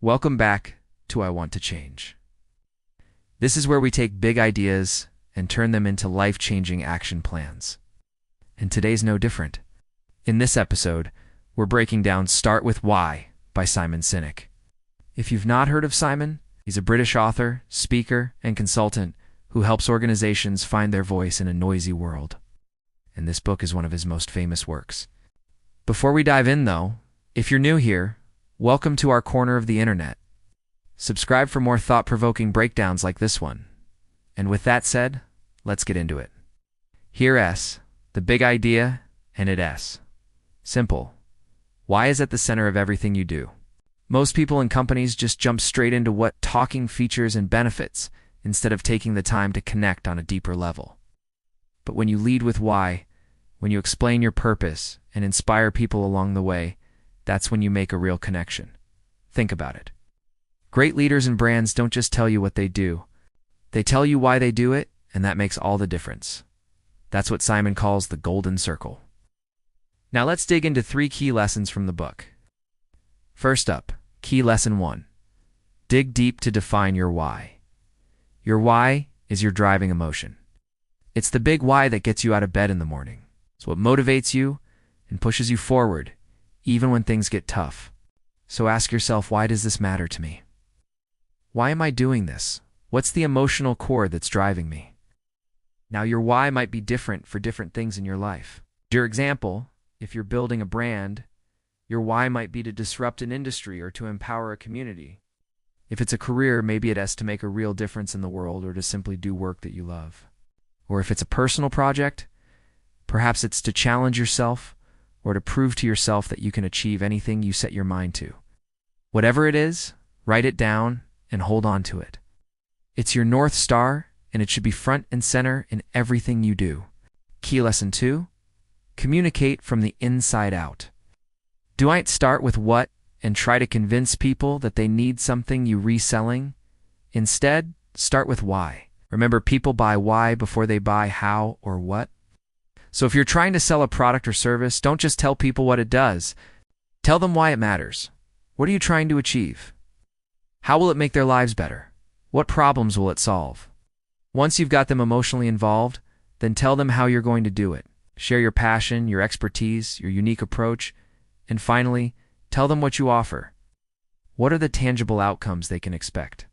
Welcome back to I Want to Change. This is where we take big ideas and turn them into life-changing action plans. And today's no different. In this episode, we're breaking down Start With Why by Simon Sinek. If you've not heard of Simon, he's a British author, speaker, and consultant who helps organizations find their voice in a noisy world. And this book is one of his most famous works. Before we dive in, though, if you're new here, welcome to our corner of the internet. Subscribe for more thought-provoking breakdowns like this one. And with that said, let's get into it. Here S, the big idea, and it S. Simple. Why is at the center of everything you do? Most people and companies just jump straight into what talking features and benefits instead of taking the time to connect on a deeper level. But when you lead with why, when you explain your purpose and inspire people along the way, that's when you make a real connection. Think about it. Great leaders and brands don't just tell you what they do. They tell you why they do it, and that makes all the difference. That's what Simon calls the golden circle. Now let's dig into 3 key lessons from the book. First up, key lesson 1. Dig deep to define your why. Your why is your driving emotion. It's the big why that gets you out of bed in the morning. It's what motivates you and pushes you forward, even when things get tough. So ask yourself, why does this matter to me? Why am I doing this? What's the emotional core that's driving me? Now, your why might be different for different things in your life. For example, if you're building a brand, your why might be to disrupt an industry or to empower a community. If it's a career, maybe it has to make a real difference in the world or to simply do work that you love. Or if it's a personal project, perhaps it's to challenge yourself or to prove to yourself that you can achieve anything you set your mind to. Whatever it is, write it down and hold on to it. It's your North Star, and it should be front and center in everything you do. Key lesson 2, communicate from the inside out. Don't start with what and try to convince people that they need something you reselling. Instead, start with why. Remember, people buy why before they buy how or what. So if you're trying to sell a product or service, don't just tell people what it does. Tell them why it matters. What are you trying to achieve? How will it make their lives better? What problems will it solve? Once you've got them emotionally involved, then tell them how you're going to do it. Share your passion, your expertise, your unique approach, and finally, tell them what you offer. What are the tangible outcomes they can expect?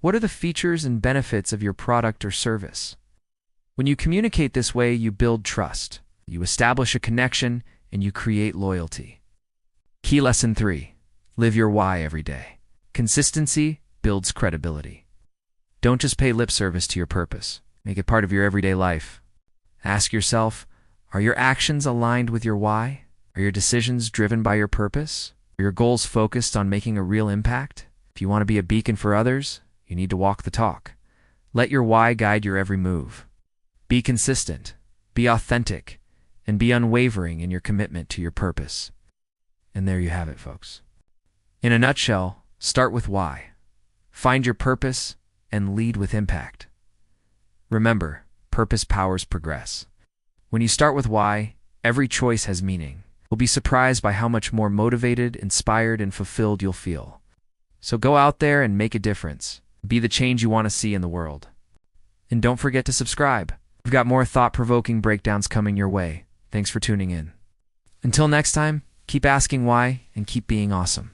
What are the features and benefits of your product or service? When you communicate this way, you build trust, you establish a connection, and you create loyalty. Key lesson 3, live your why every day. Consistency builds credibility. Don't just pay lip service to your purpose. Make it part of your everyday life. Ask yourself, are your actions aligned with your why? Are your decisions driven by your purpose? Are your goals focused on making a real impact? If you want to be a beacon for others, you need to walk the talk. Let your why guide your every move. Be consistent, be authentic, and be unwavering in your commitment to your purpose. And there you have it, folks. In a nutshell, start with why. Find your purpose and lead with impact. Remember, purpose powers progress. When you start with why, every choice has meaning. You'll be surprised by how much more motivated, inspired, and fulfilled you'll feel. So go out there and make a difference. Be the change you want to see in the world. And don't forget to subscribe. We've got more thought-provoking breakdowns coming your way. Thanks for tuning in. Until next time, keep asking why and keep being awesome.